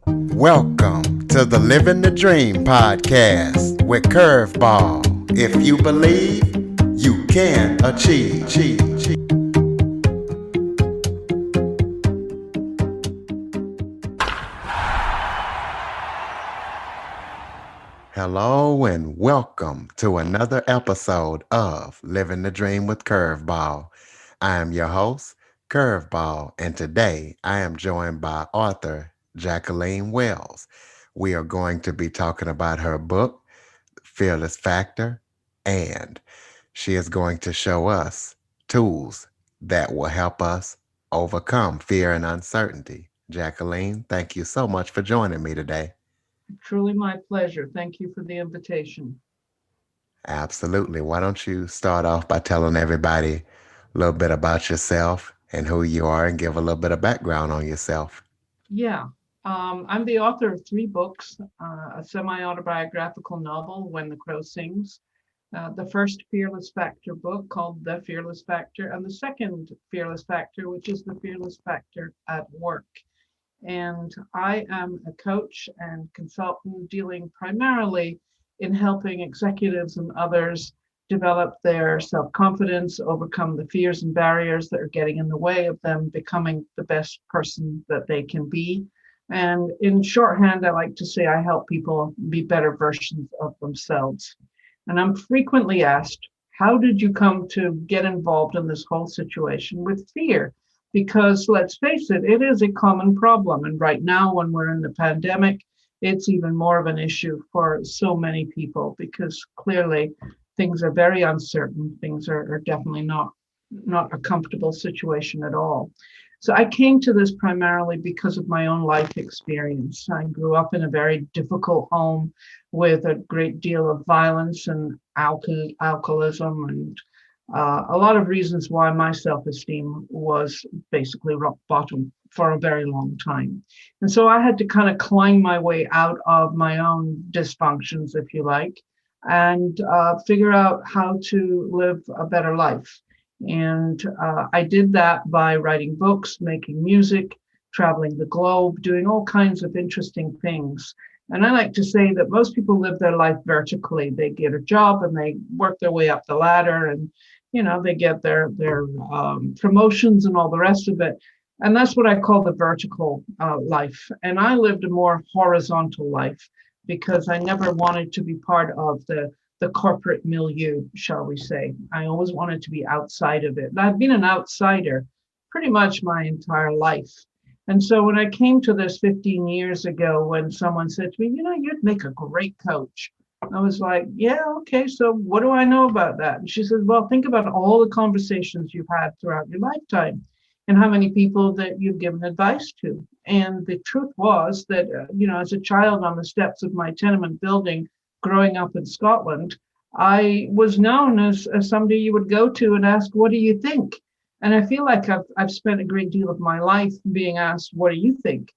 Welcome to the Living the Dream podcast with Curveball. If you believe, you can achieve. Hello and welcome to another episode of Living the Dream with Curveball. I am your host, Curveball, and today I am joined by author Jacqueline Wales. We are going to be talking about her book, Fearless Factor, and she is going to show us tools that will help us overcome fear and uncertainty. Jacqueline, thank you so much for joining me today. Truly my pleasure. Thank you for the invitation. Absolutely. Why don't you start off by telling everybody a little bit about yourself and who you are and give a little bit of background on yourself? Yeah, I'm the author of three books, a semi-autobiographical novel, When the Crow Sings, the first Fearless Factor book called The Fearless Factor, and the second Fearless Factor, which is The Fearless Factor at Work. And I am a coach and consultant dealing primarily in helping executives and others develop their self confidence, overcome the fears and barriers that are getting in the way of them becoming the best person that they can be. And in shorthand, I like to say I help people be better versions of themselves. And I'm frequently asked, how did you come to get involved in this whole situation with fear? Because let's face it, it is a common problem. And right now, when we're in the pandemic, it's even more of an issue for so many people because clearly things are very uncertain. Things are definitely not a comfortable situation at all. So I came to this primarily because of my own life experience. I grew up in a very difficult home with a great deal of violence and alcoholism and a lot of reasons why my self-esteem was basically rock bottom for a very long time. And so I had to kind of climb my way out of my own dysfunctions, if you like, and figure out how to live a better life. And I did that by writing books, making music, traveling the globe, doing all kinds of interesting things. And I like to say that most people live their life vertically. They get a job and they work their way up the ladder, and they get their promotions and all the rest of it. And that's what I call the vertical life. And I lived a more horizontal life because I never wanted to be part of the corporate milieu, shall we say. I always wanted to be outside of it. And I've been an outsider pretty much my entire life. And so when I came to this 15 years ago, when someone said to me, you'd make a great coach. I was like, yeah, okay, so what do I know about that? And she said, well, think about all the conversations you've had throughout your lifetime and how many people that you've given advice to. And the truth was that, as a child on the steps of my tenement building growing up in Scotland, I was known as somebody you would go to and ask, what do you think? And I feel like I've spent a great deal of my life being asked, what do you think?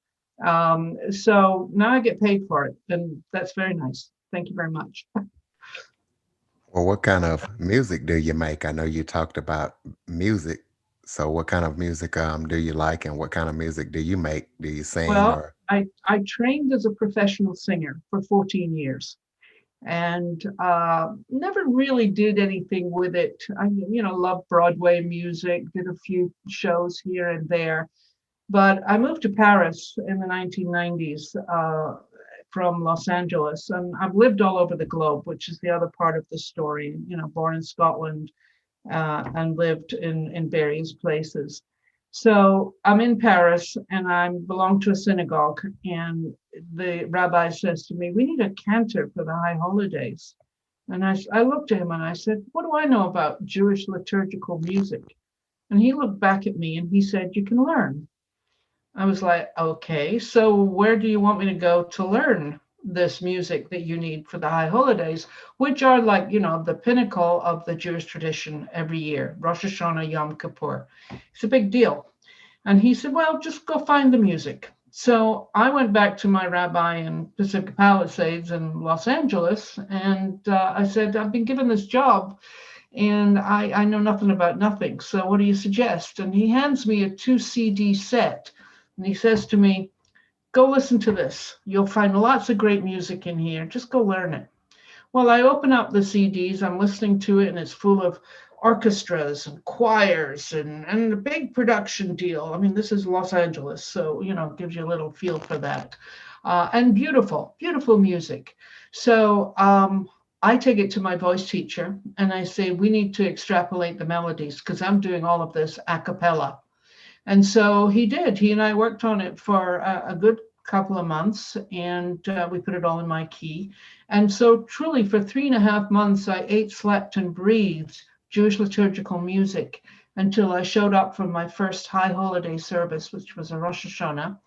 So now I get paid for it. And that's very nice. Thank you very much. Well, what kind of music do you make? I know you talked about music. So what kind of music do you like and what kind of music do you make? Do you sing Well, or I trained as a professional singer for 14 years and never really did anything with it. I, loved Broadway music, did a few shows here and there. But I moved to Paris in the 1990s from Los Angeles, and I've lived all over the globe, which is the other part of the story. Born in Scotland and lived in various places. So I'm in Paris, and I belong to a synagogue, and the rabbi says to me, "We need a cantor for the high holidays." And I looked at him and I said, "What do I know about Jewish liturgical music?" And he looked back at me and he said, "You can learn." I was like, okay, so where do you want me to go to learn this music that you need for the high holidays, which are like, the pinnacle of the Jewish tradition every year, Rosh Hashanah, Yom Kippur. It's a big deal. And he said, well, just go find the music. So I went back to my rabbi in Pacific Palisades in Los Angeles, and I said, I've been given this job and I know nothing about nothing. So what do you suggest? And he hands me a 2 CD set. And he says to me, Go listen to this. You'll find lots of great music in here. Just go learn it. Well, I open up the CDs, I'm listening to it, and it's full of orchestras and choirs and a big production deal. I mean, this is Los Angeles, so, it gives you a little feel for that. And beautiful, beautiful music. So I take it to my voice teacher and I say, we need to extrapolate the melodies because I'm doing all of this a cappella. And so he did. He and I worked on it for a good couple of months, and we put it all in my key. And so, truly, for 3.5 months, I ate, slept, and breathed Jewish liturgical music until I showed up for my first high holiday service, which was a Rosh Hashanah,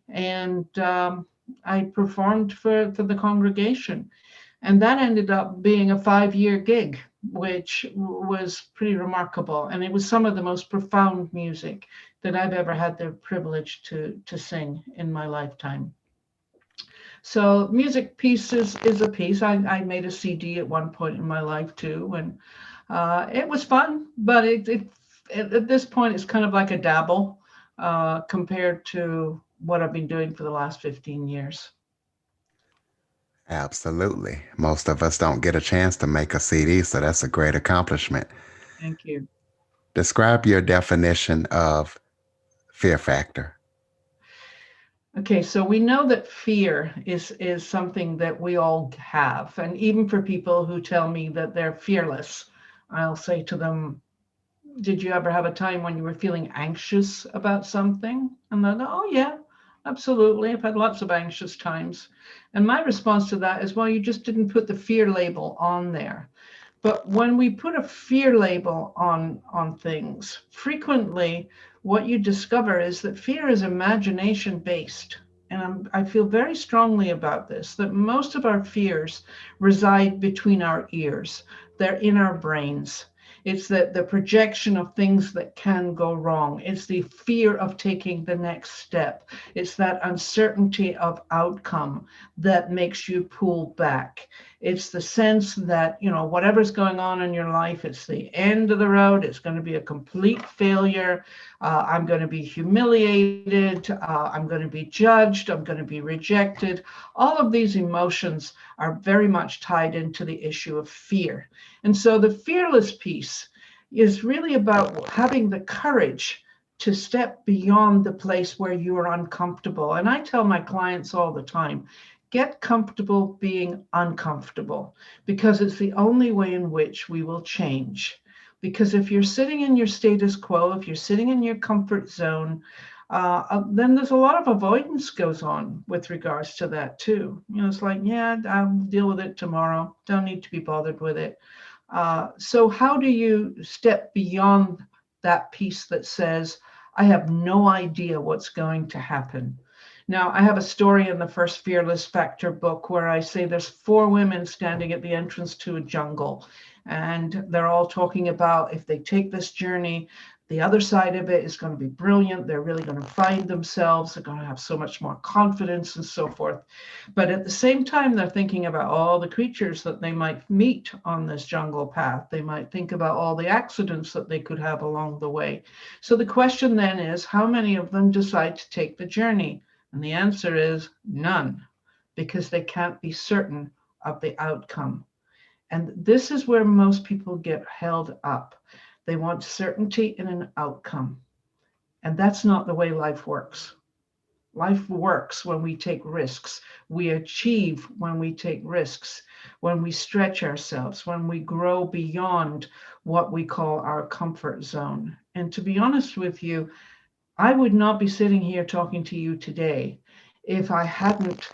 and I performed for the congregation. And that ended up being a 5-year gig, which was pretty remarkable. And it was some of the most profound music that I've ever had the privilege to sing in my lifetime. So music pieces is a piece. I made a CD at one point in my life too, and it was fun, but at this point it's kind of like a dabble compared to what I've been doing for the last 15 years. Absolutely. Most of us don't get a chance to make a CD, so that's a great accomplishment. Thank you. Describe your definition of fear factor. Okay, so we know that fear is something that we all have, and even for people who tell me that they're fearless, I'll say to them, "Did you ever have a time when you were feeling anxious about something?" And then, "Oh yeah, absolutely. I've had lots of anxious times." And my response to that is, "Well, you just didn't put the fear label on there." But when we put a fear label on things, frequently what you discover is that fear is imagination based. And I feel very strongly about this, that most of our fears reside between our ears. They're in our brains. It's the projection of things that can go wrong. It's the fear of taking the next step. It's that uncertainty of outcome that makes you pull back. It's the sense that, whatever's going on in your life, it's the end of the road. It's going to be a complete failure. I'm going to be humiliated. I'm going to be judged. I'm going to be rejected. All of these emotions are very much tied into the issue of fear. And so the fearless piece is really about having the courage to step beyond the place where you are uncomfortable. And I tell my clients all the time, get comfortable being uncomfortable because it's the only way in which we will change. Because if you're sitting in your status quo, if you're sitting in your comfort zone, then there's a lot of avoidance goes on with regards to that too. It's like, yeah, I'll deal with it tomorrow. Don't need to be bothered with it. So how do you step beyond that piece that says, I have no idea what's going to happen? Now, I have a story in the first Fearless Factor book where I say there's 4 women standing at the entrance to a jungle, and they're all talking about if they take this journey, the other side of it is going to be brilliant. They're really going to find themselves. They're going to have so much more confidence and so forth. But at the same time, they're thinking about all the creatures that they might meet on this jungle path. They might think about all the accidents that they could have along the way. So the question then is, how many of them decide to take the journey? And the answer is none, because they can't be certain of the outcome. And this is where most people get held up. They want certainty in an outcome. And that's not the way life works. Life works when we take risks. We achieve when we take risks, when we stretch ourselves, when we grow beyond what we call our comfort zone. And to be honest with you, I would not be sitting here talking to you today if I hadn't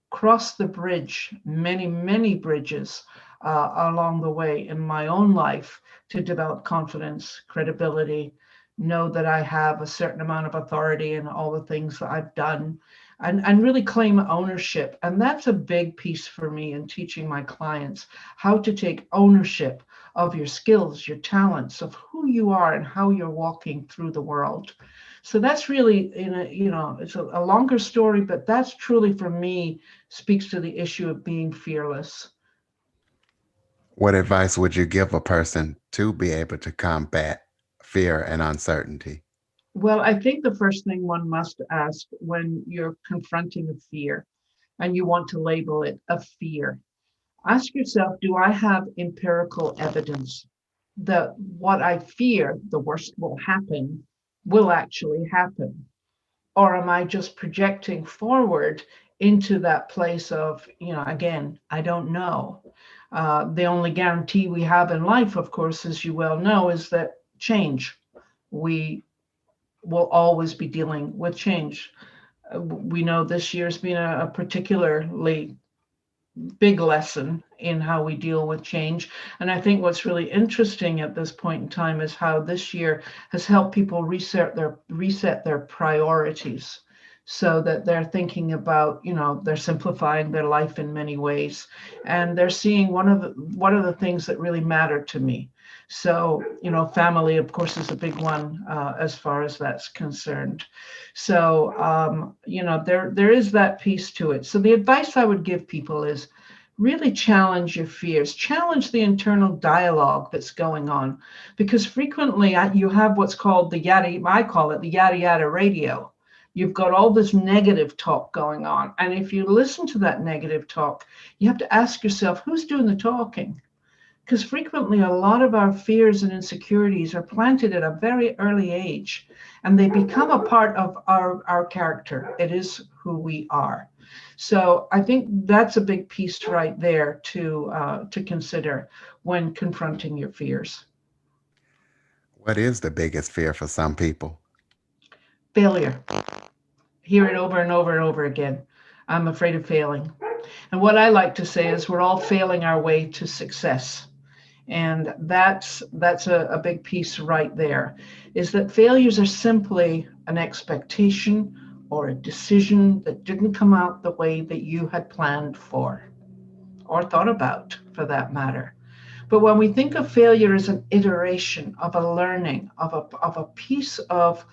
crossed the bridge, many, many bridges along the way in my own life to develop confidence, credibility, know that I have a certain amount of authority in all the things that I've done, and really claim ownership. And that's a big piece for me in teaching my clients how to take ownership of your skills, your talents, of who you are and how you're walking through the world. So that's really, it's a longer story, but that's truly for me speaks to the issue of being fearless. What advice would you give a person to be able to combat fear and uncertainty? Well, I think the first thing one must ask when you're confronting a fear and you want to label it a fear, ask yourself, do I have empirical evidence that what I fear, the worst will actually happen? Or am I just projecting forward into that place of, again, I don't know. The only guarantee we have in life, of course, as you well know, is that change. We will always be dealing with change. We know this year's been a particularly big lesson in how we deal with change. And I think what's really interesting at this point in time is how this year has helped people reset their priorities so that they're thinking about, they're simplifying their life in many ways, and they're seeing what are the things that really matter to me. So, family, of course, is a big one as far as that's concerned. So, there is that piece to it. So the advice I would give people is really challenge your fears, challenge the internal dialogue that's going on, because frequently you have what's called the yada, I call it the yada yada radio. You've got all this negative talk going on. And if you listen to that negative talk, you have to ask yourself, who's doing the talking? Because frequently a lot of our fears and insecurities are planted at a very early age, and they become a part of our character. It is who we are. So I think that's a big piece right there to consider when confronting your fears. What is the biggest fear for some people? Failure. Hear it over and over and over again. I'm afraid of failing. And what I like to say is we're all failing our way to success. And that's a big piece right there, is that failures are simply an expectation or a decision that didn't come out the way that you had planned for or thought about, for that matter. But when we think of failure as an iteration of a learning, of a piece of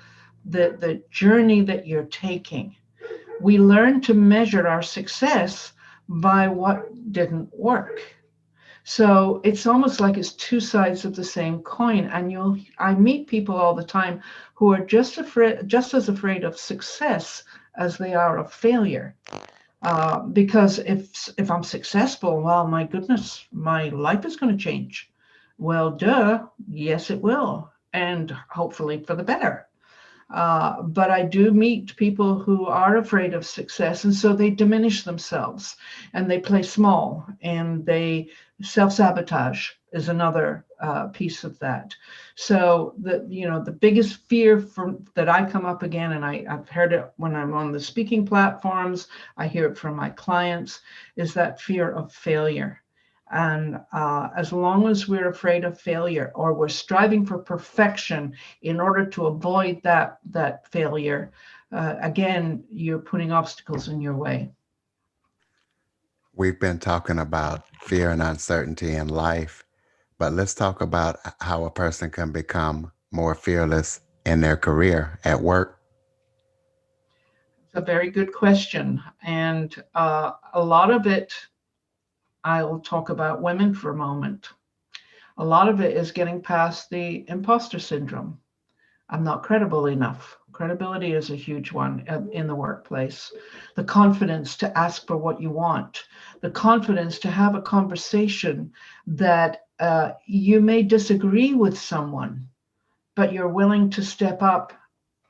the journey that you're taking, we learn to measure our success by what didn't work. So it's almost like it's two sides of the same coin. And I meet people all the time who are just as afraid of success as they are of failure. Because if I'm successful, well, my goodness, my life is going to change. Well, duh, yes, it will, and hopefully for the better. But I do meet people who are afraid of success, and so they diminish themselves and they play small and they self sabotage is another piece of that. So the biggest fear that I come up again, and I've heard it when I'm on the speaking platforms, I hear it from my clients, is that fear of failure. And as long as we're afraid of failure or we're striving for perfection in order to avoid that failure, again, you're putting obstacles in your way. We've been talking about fear and uncertainty in life, but let's talk about how a person can become more fearless in their career at work. It's a very good question. And a lot of it, I'll talk about women for a moment. A lot of it is getting past the imposter syndrome. I'm not credible enough. Credibility is a huge one in the workplace. The confidence to ask for what you want, the confidence to have a conversation that you may disagree with someone, but you're willing to step up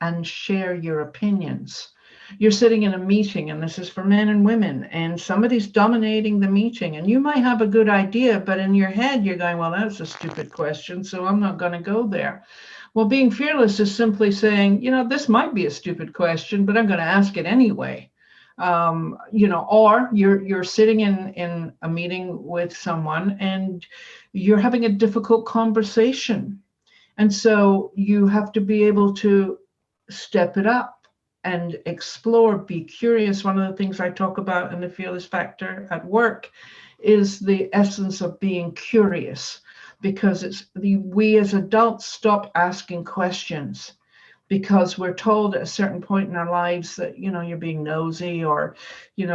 and share your opinions. You're sitting in a meeting, and this is for men and women, and somebody's dominating the meeting, and you might have a good idea, but in your head, you're going, well, that's a stupid question, so I'm not going to go there. Well, being fearless is simply saying, this might be a stupid question, but I'm going to ask it anyway. Or you're sitting in a meeting with someone and you're having a difficult conversation. And so you have to be able to step it up and explore, be curious. One of the things I talk about in the Fearless Factor at work is the essence of being curious, because we as adults stop asking questions. because we're told at a certain point in our lives that you're being nosy, or you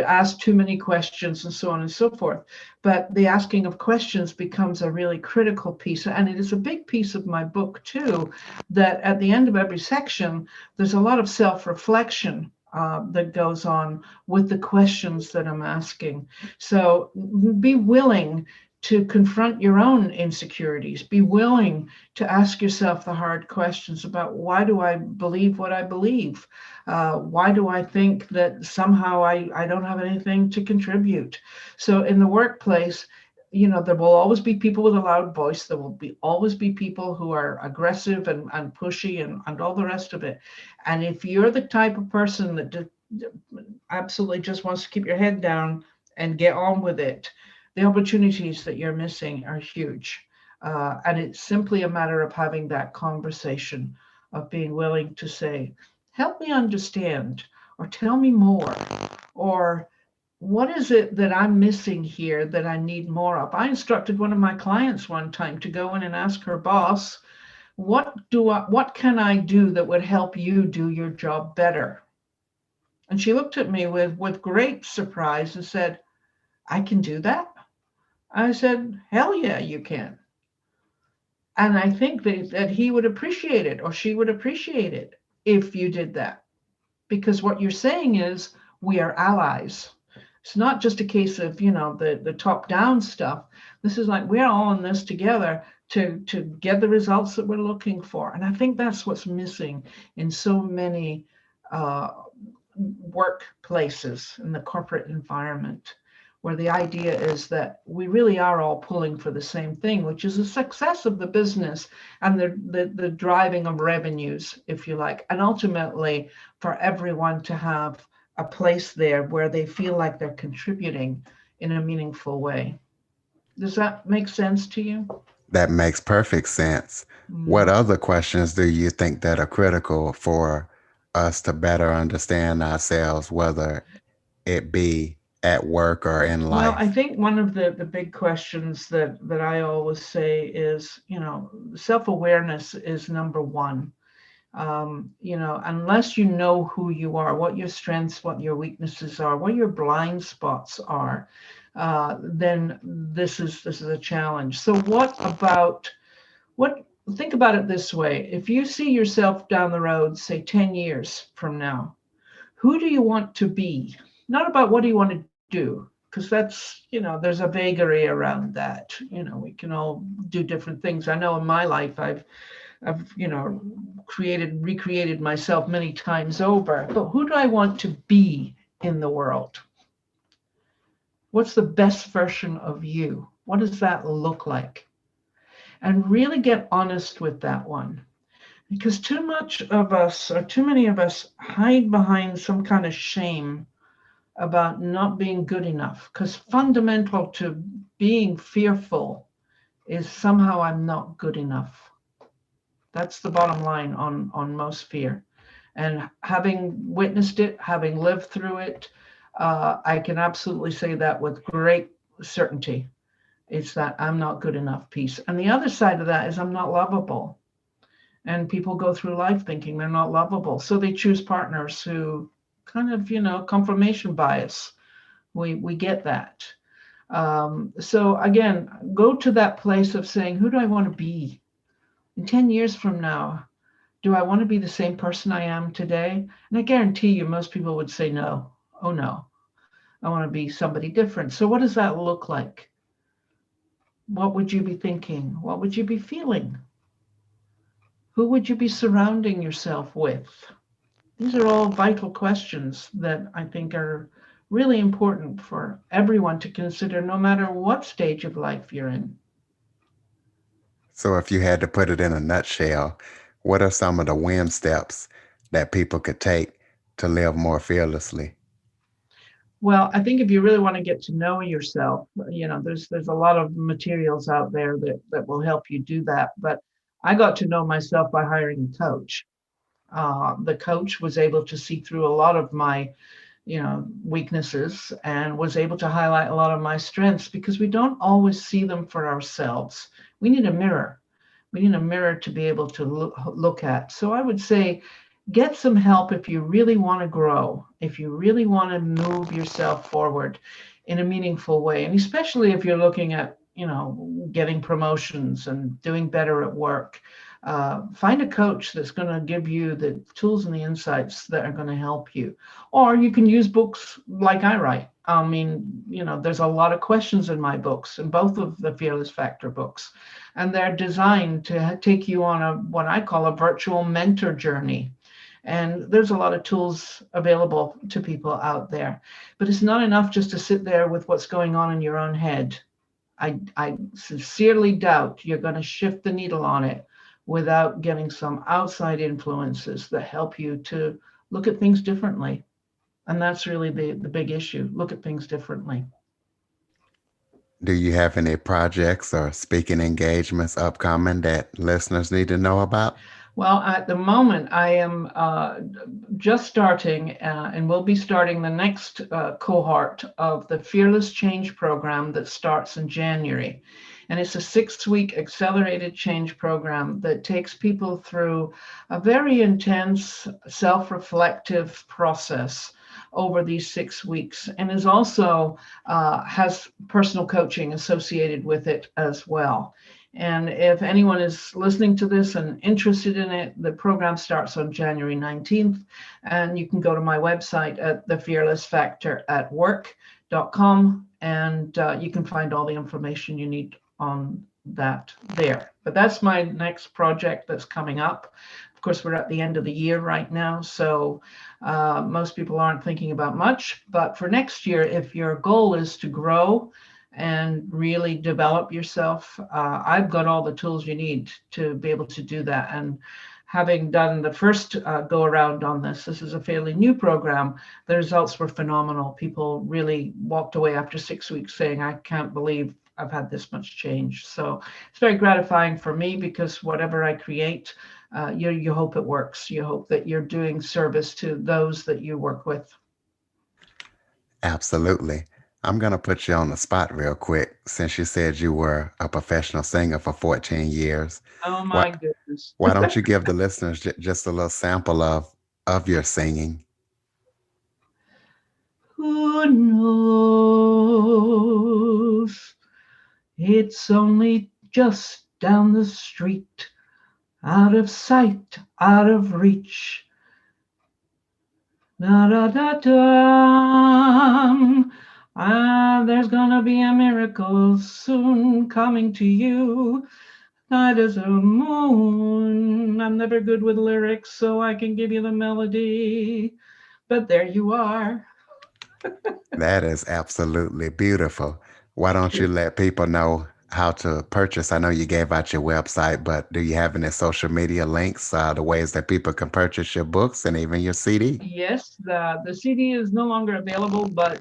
ask too many questions and so on and so forth. But the asking of questions becomes a really critical piece, and it is a big piece of my book too, that at the end of every section there's a lot of self-reflection that goes on with the questions that I'm asking. So be willing to confront your own insecurities. Be willing to ask yourself the hard questions about, why do I believe what I believe? Why do I think that somehow I don't have anything to contribute? So in the workplace, there will always be people with a loud voice. There will be always be people who are aggressive and pushy and all the rest of it. And if you're the type of person that absolutely just wants to keep your head down and get on with it, the opportunities that you're missing are huge. And it's simply a matter of having that conversation, of being willing to say, help me understand, or tell me more, or what is it that I'm missing here that I need more of? I instructed one of my clients one time to go in and ask her boss, what can I do that would help you do your job better? And she looked at me with great surprise and said, I can do that? I said, hell yeah, you can. And I think that he would appreciate it, or she would appreciate it if you did that. Because what you're saying is, we are allies. It's not just a case of, the top down stuff. This is like, we're all in this together to get the results that we're looking for. And I think that's what's missing in so many uh, workplaces in the corporate environment, where the idea is that we really are all pulling for the same thing, which is the success of the business and the driving of revenues, if you like, and ultimately for everyone to have a place there where they feel like they're contributing in a meaningful way. Does that make sense to you? That makes perfect sense. What Mm. other questions do you think that are critical for us to better understand ourselves, whether it be at work or in Well, I life? think one of the big questions that I always say is, self-awareness is number one. Unless you know who you are, what your strengths, what your weaknesses are, what your blind spots are, then this is a challenge. So what think about it this way. If you see yourself down the road, say 10 years from now, who do you want to be? Not about what do you want to do, because that's, there's a vagary around that. We can all do different things. I know in my life I've recreated myself many times over. But who do I want to be in the world? What's the best version of you? What does that look like? And really get honest with that one. Because too much of us, or too many of us, hide behind some kind of shame about not being good enough. Because fundamental to being fearful is, somehow I'm not good enough. That's the bottom line on most fear. And having witnessed it, having lived through it, I can absolutely say that with great certainty. It's that I'm not good enough piece. And the other side of that is, I'm not lovable. And people go through life thinking they're not lovable. So they choose partners who kind of, confirmation bias. We get that. So again, go to that place of saying, who do I want to be in 10 years from now? Do I want to be the same person I am today? And I guarantee you, most people would say no. Oh, no, I want to be somebody different. So, what does that look like? What would you be thinking? What would you be feeling? Who would you be surrounding yourself with? These are all vital questions that I think are really important for everyone to consider, no matter what stage of life you're in. So, if you had to put it in a nutshell, what are some of the win steps that people could take to live more fearlessly? Well, I think if you really want to get to know yourself, there's a lot of materials out there that will help you do that. But I got to know myself by hiring a coach. The coach was able to see through a lot of my, weaknesses, and was able to highlight a lot of my strengths, because we don't always see them for ourselves. We need a mirror. We need a mirror to be able to look at. So I would say get some help if you really want to grow, if you really want to move yourself forward in a meaningful way. And especially if you're looking at, getting promotions and doing better at work. Find a coach that's going to give you the tools and the insights that are going to help you. Or you can use books like I write. I mean, there's a lot of questions in my books, in both of the Fearless Factor books, and they're designed to take you on a what I call a virtual mentor journey. And there's a lot of tools available to people out there, but it's not enough just to sit there with what's going on in your own head. I sincerely doubt you're going to shift the needle on it without getting some outside influences that help you to look at things differently. And that's really the big issue. Look at things differently. Do you have any projects or speaking engagements upcoming that listeners need to know about? Well, at the moment, I am just starting and will be starting the next cohort of the Fearless Change program that starts in January. And it's a 6-week accelerated change program that takes people through a very intense self reflective process over these 6 weeks, and is also has personal coaching associated with it as well. And if anyone is listening to this and interested in it, the program starts on January 19th. And you can go to my website at thefearlessfactoratwork.com, and you can find all the information you need on that there. But that's my next project that's coming up. Of course, we're at the end of the year right now, so most people aren't thinking about much. But for next year, if your goal is to grow and really develop yourself, I've got all the tools you need to be able to do that. And having done the first go around on this is a fairly new program. The results were phenomenal. People really walked away after 6 weeks saying, I can't believe I've had this much change. So it's very gratifying for me, because whatever I create, you hope it works. You hope that you're doing service to those that you work with. Absolutely. I'm going to put you on the spot real quick since you said you were a professional singer for 14 years. Oh Why, my goodness. why don't you give the listeners just a little sample of your singing? Who knows? It's only just down the street, out of sight, out of reach. Da da da da. There's gonna be a miracle soon coming to you. Night as a moon. I'm never good with lyrics, so I can give you the melody. But there you are. That is absolutely beautiful. Why don't you let people know how to purchase? I know you gave out your website, but do you have any social media links, the ways that people can purchase your books and even your CD? Yes, the CD is no longer available, but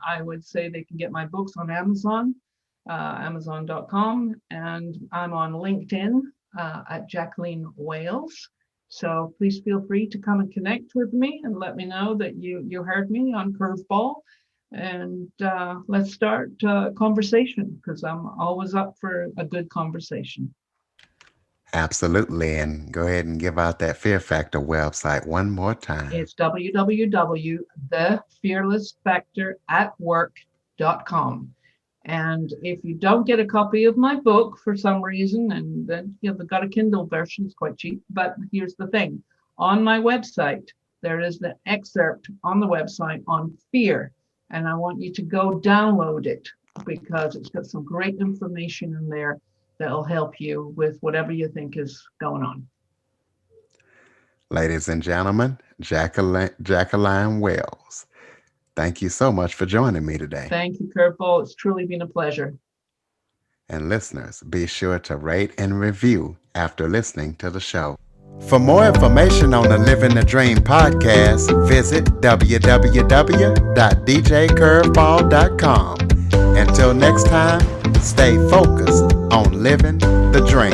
I would say they can get my books on Amazon, Amazon.com, and I'm on LinkedIn at Jacqueline Wales. So please feel free to come and connect with me and let me know that you heard me on Curveball. And let's start a conversation, because I'm always up for a good conversation. Absolutely. And go ahead and give out that Fear Factor website one more time. It's www.thefearlessfactoratwork.com. And if you don't get a copy of my book for some reason, and then they've got a Kindle version, it's quite cheap. But here's the thing: on my website, there is the excerpt on the website on fear. And I want you to go download it, because it's got some great information in there that'll help you with whatever you think is going on. Ladies and gentlemen, Jacqueline Wales, thank you so much for joining me today. Thank you, Curveball. It's truly been a pleasure. And listeners, be sure to rate and review after listening to the show. For more information on the Living the Dream podcast, visit www.djcurveball.com. Until next time, stay focused on living the dream.